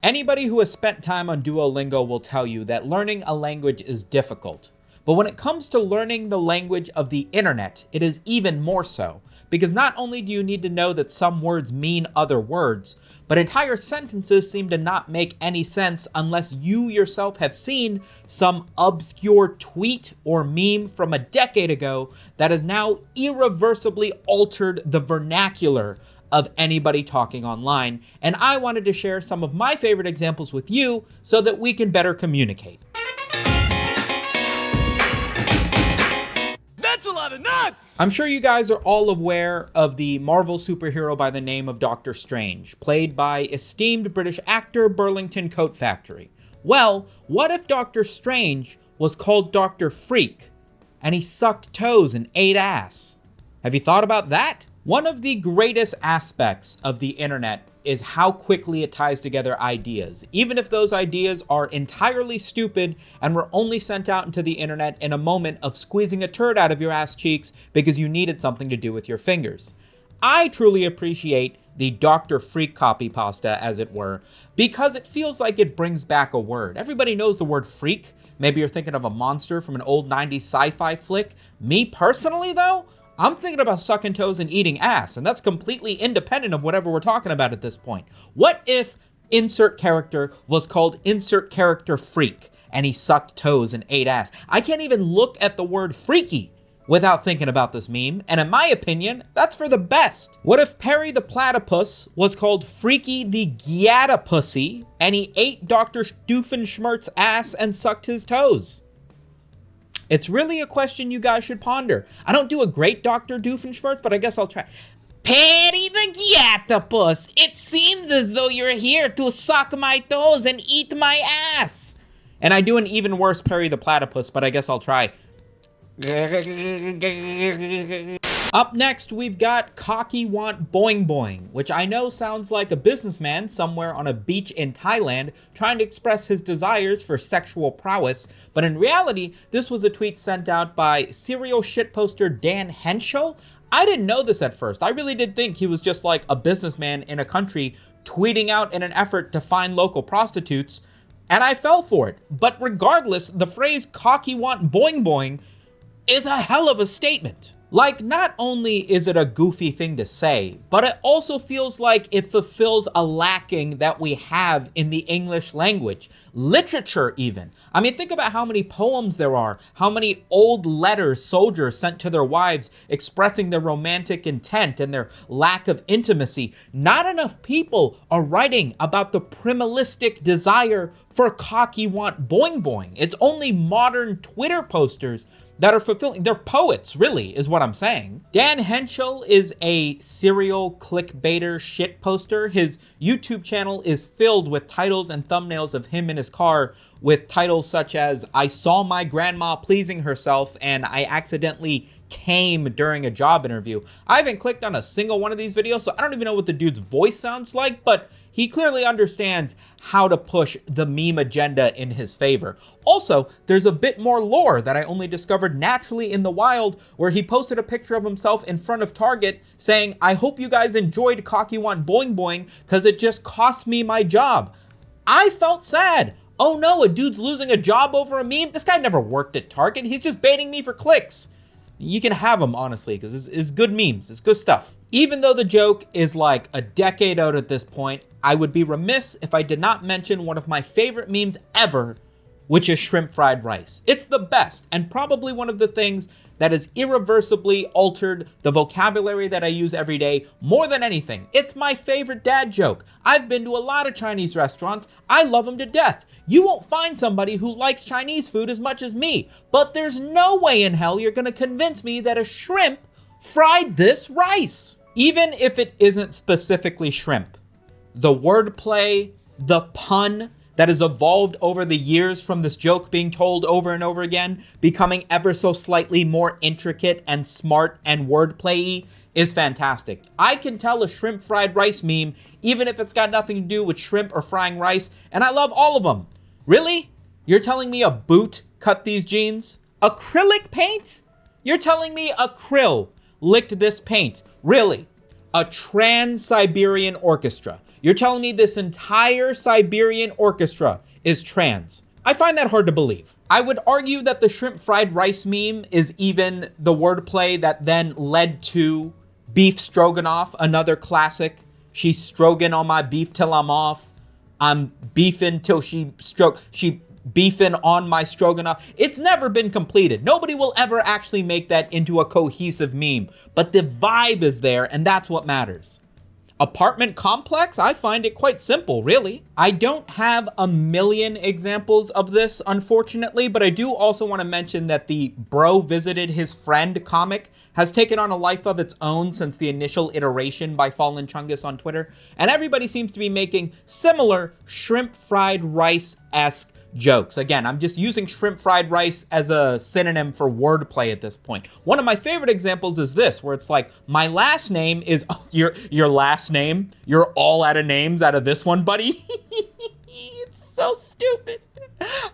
Anybody who has spent time on Duolingo will tell you that learning a language is difficult. But when it comes to learning the language of the internet, it is even more so. Because not only do you need to know that some words mean other words, but entire sentences seem to not make any sense unless you yourself have seen some obscure tweet or meme from a decade ago that has now irreversibly altered the vernacular of anybody talking online, and I wanted to share some of my favorite examples with you so that we can better communicate. That's a lot of nuts! I'm sure you guys are all aware of the Marvel superhero by the name of Doctor Strange, played by esteemed British actor Burlington Coat Factory. Well, what if Doctor Strange was called Dr. Freak, and he sucked toes and ate ass? Have you thought about that? One of the greatest aspects of the internet is how quickly it ties together ideas, even if those ideas are entirely stupid and were only sent out into the internet in a moment of squeezing a turd out of your ass cheeks because you needed something to do with your fingers. I truly appreciate the Dr. Freak copy pasta, as it were, because it feels like it brings back a word. Everybody knows the word freak. Maybe you're thinking of a monster from an old 90s sci-fi flick. Me personally, though, I'm thinking about sucking toes and eating ass, and that's completely independent of whatever we're talking about at this point. What if insert character was called insert character freak, and he sucked toes and ate ass? I can't even look at the word freaky without thinking about this meme, and in my opinion, that's for the best. What if Perry the Platypus was called Freaky the Gyatapussy, and he ate Dr. Doofenshmirtz's ass and sucked his toes? It's really a question you guys should ponder. I don't do a great Dr. Doofenshmirtz, but I guess I'll try. Perry the Gyatapus, it seems as though you're here to suck my toes and eat my ass. And I do an even worse Perry the Platypus, but I guess I'll try. Up next, we've got Cocky Want Boing Boing, which I know sounds like a businessman somewhere on a beach in Thailand trying to express his desires for sexual prowess, but in reality, this was a tweet sent out by serial shitposter Dan Henschel. I didn't know this at first. I really did think he was just like a businessman in a country tweeting out in an effort to find local prostitutes, and I fell for it. But regardless, the phrase Cocky Want Boing Boing is a hell of a statement. Like, not only is it a goofy thing to say, but it also feels like it fulfills a lacking that we have in the English language. Literature, even. I mean, think about how many poems there are, how many old letters soldiers sent to their wives expressing their romantic intent and their lack of intimacy. Not enough people are writing about the primalistic desire for cocky want boing boing. It's only modern Twitter posters that are fulfilling. They're poets, really, is what I'm saying. Dan Henschel is a serial clickbaiter shit poster. His YouTube channel is filled with titles and thumbnails of him in his car with titles such as, I saw my grandma pleasing herself and I accidentally came during a job interview. I haven't clicked on a single one of these videos, so I don't even know what the dude's voice sounds like, but he clearly understands how to push the meme agenda in his favor. Also, there's a bit more lore that I only discovered naturally in the wild, where he posted a picture of himself in front of Target saying, I hope you guys enjoyed Cocky Want Boing Boing, because it just cost me my job. I felt sad. Oh no, a dude's losing a job over a meme? This guy never worked at Target. He's just baiting me for clicks. You can have them, honestly, because it's good memes. It's good stuff. Even though the joke is like a decade out at this point, I would be remiss if I did not mention one of my favorite memes ever, which is shrimp fried rice. It's the best, and probably one of the things that has irreversibly altered the vocabulary that I use every day more than anything. It's my favorite dad joke. I've been to a lot of Chinese restaurants. I love them to death. You won't find somebody who likes Chinese food as much as me, but there's no way in hell you're gonna convince me that a shrimp fried this rice. Even if it isn't specifically shrimp, the wordplay, the pun that has evolved over the years from this joke being told over and over again, becoming ever so slightly more intricate and smart and wordplay-y, is fantastic. I can tell a shrimp fried rice meme, even if it's got nothing to do with shrimp or frying rice, and I love all of them. Really? You're telling me a boot cut these jeans? Acrylic paint? You're telling me acryl licked this paint? Really? A Trans-Siberian Orchestra. You're telling me this entire Siberian orchestra is trans. I find that hard to believe. I would argue that the shrimp fried rice meme is even the wordplay that then led to beef stroganoff, another classic. She's stroking on my beef till I'm off. I'm beefing till she beefing on my stroganoff. It's never been completed. Nobody will ever actually make that into a cohesive meme, but the vibe is there, and that's what matters. Apartment complex, I find it quite simple, really. I don't have a million examples of this, unfortunately, but I do also want to mention that the bro visited his friend comic has taken on a life of its own since the initial iteration by Fallen Chungus on Twitter, and everybody seems to be making similar shrimp fried rice-esque jokes. Again, I'm just using shrimp fried rice as a synonym for wordplay at this point. One of my favorite examples is this, where it's like, my last name is, oh, your last name? You're all out of names out of this one, buddy? It's so stupid.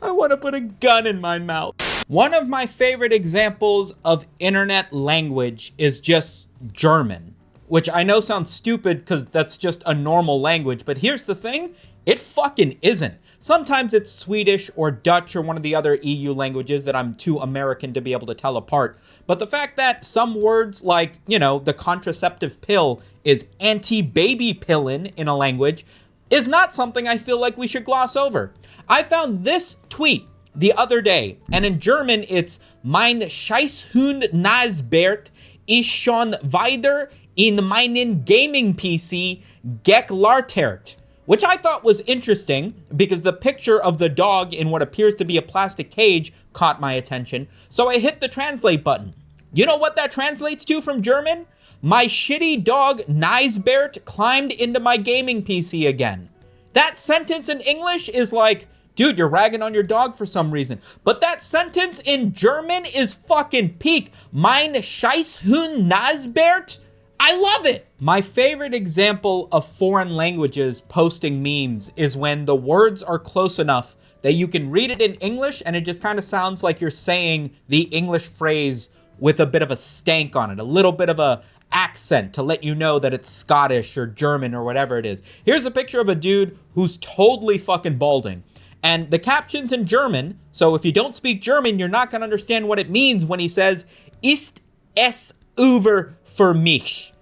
I want to put a gun in my mouth. One of my favorite examples of internet language is just German, which I know sounds stupid because that's just a normal language, but here's the thing, it fucking isn't. Sometimes it's Swedish or Dutch or one of the other EU languages that I'm too American to be able to tell apart. But the fact that some words like, you know, the contraceptive pill is anti-baby pillin in a language is not something I feel like we should gloss over. I found this tweet the other day, and in German it's Mein Scheißhund Nasbert ist schon wieder in meinen Gaming PC geklartert, which I thought was interesting because the picture of the dog in what appears to be a plastic cage caught my attention. So I hit the translate button. You know what that translates to from German? My shitty dog Neisbert climbed into my gaming PC again. That sentence in English is like, dude, you're ragging on your dog for some reason. But that sentence in German is fucking peak. Mein Scheißhund Neisbert? I love it. My favorite example of foreign languages posting memes is when the words are close enough that you can read it in English and it just kind of sounds like you're saying the English phrase with a bit of a stank on it, a little bit of a accent to let you know that it's Scottish or German or whatever it is. Here's a picture of a dude who's totally fucking balding. And the caption's in German, so if you don't speak German, you're not gonna understand what it means when he says, Ist es over für mich?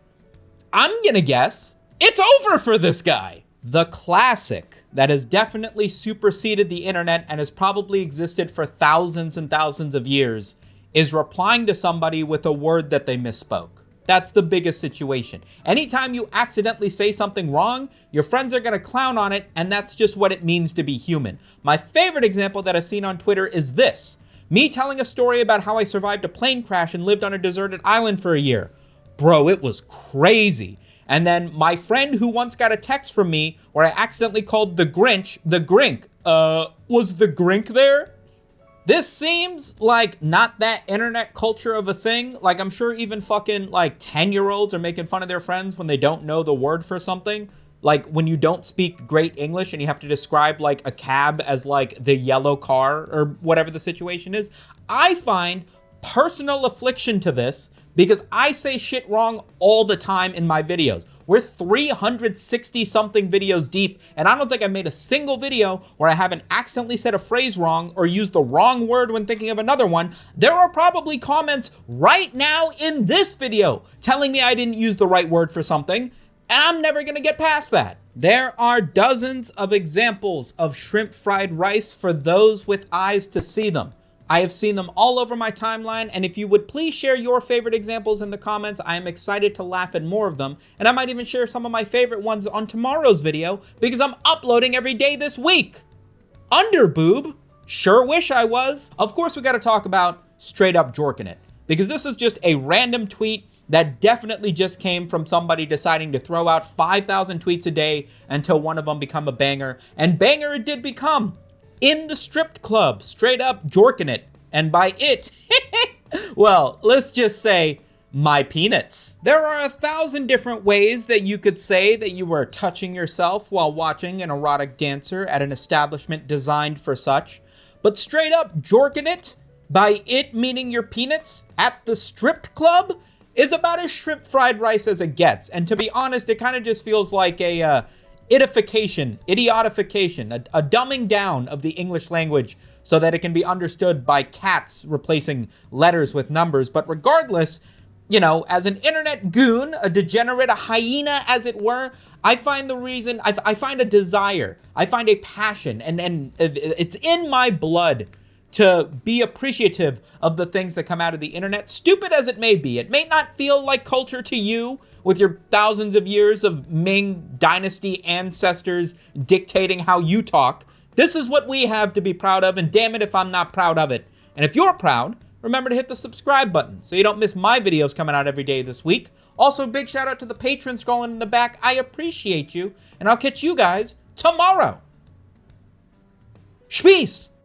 I'm gonna guess it's over for this guy. The classic that has definitely superseded the internet and has probably existed for thousands and thousands of years is replying to somebody with a word that they misspoke. That's the biggest situation. Anytime you accidentally say something wrong, your friends are gonna clown on it, and that's just what it means to be human. My favorite example that I've seen on Twitter is this. Me telling a story about how I survived a plane crash and lived on a deserted island for a year. Bro, it was crazy. And then my friend who once got a text from me where I accidentally called the Grinch the Grink. Was the Grink there? This seems like not that internet culture of a thing. Like, I'm sure even fucking like 10-year-olds are making fun of their friends when they don't know the word for something. Like when you don't speak great English and you have to describe like a cab as like the yellow car or whatever the situation is. I find personal affliction to this because I say shit wrong all the time in my videos. We're 360 something videos deep, and I don't think I've made a single video where I haven't accidentally said a phrase wrong or used the wrong word when thinking of another one. There are probably comments right now in this video telling me I didn't use the right word for something, and I'm never gonna get past that. There are dozens of examples of shrimp fried rice for those with eyes to see them. I have seen them all over my timeline, and if you would please share your favorite examples in the comments, I am excited to laugh at more of them, and I might even share some of my favorite ones on tomorrow's video, because I'm uploading every day this week. Underboob? Sure wish I was. Of course, we gotta talk about straight up jorking it, because this is just a random tweet that definitely just came from somebody deciding to throw out 5,000 tweets a day until one of them become a banger, and banger it did become. In the stripped club, straight up jorking it. And by it, well, let's just say my peanuts. There are 1,000 different ways that you could say that you were touching yourself while watching an erotic dancer at an establishment designed for such. But straight up jorking it, by it meaning your peanuts, at the stripped club, is about as shrimp fried rice as it gets. And to be honest, it kind of just feels like a, idiotification, a dumbing down of the English language so that it can be understood by cats replacing letters with numbers. But regardless, you know, as an internet goon, a degenerate, a hyena, as it were, I find the reason, I find a desire, I find a passion, and it's in my blood to be appreciative of the things that come out of the internet, stupid as it may be. It may not feel like culture to you with your thousands of years of Ming Dynasty ancestors dictating how you talk. This is what we have to be proud of, and damn it if I'm not proud of it. And if you're proud, remember to hit the subscribe button so you don't miss my videos coming out every day this week. Also, big shout out to the patrons scrolling in the back. I appreciate you, and I'll catch you guys tomorrow. Peace.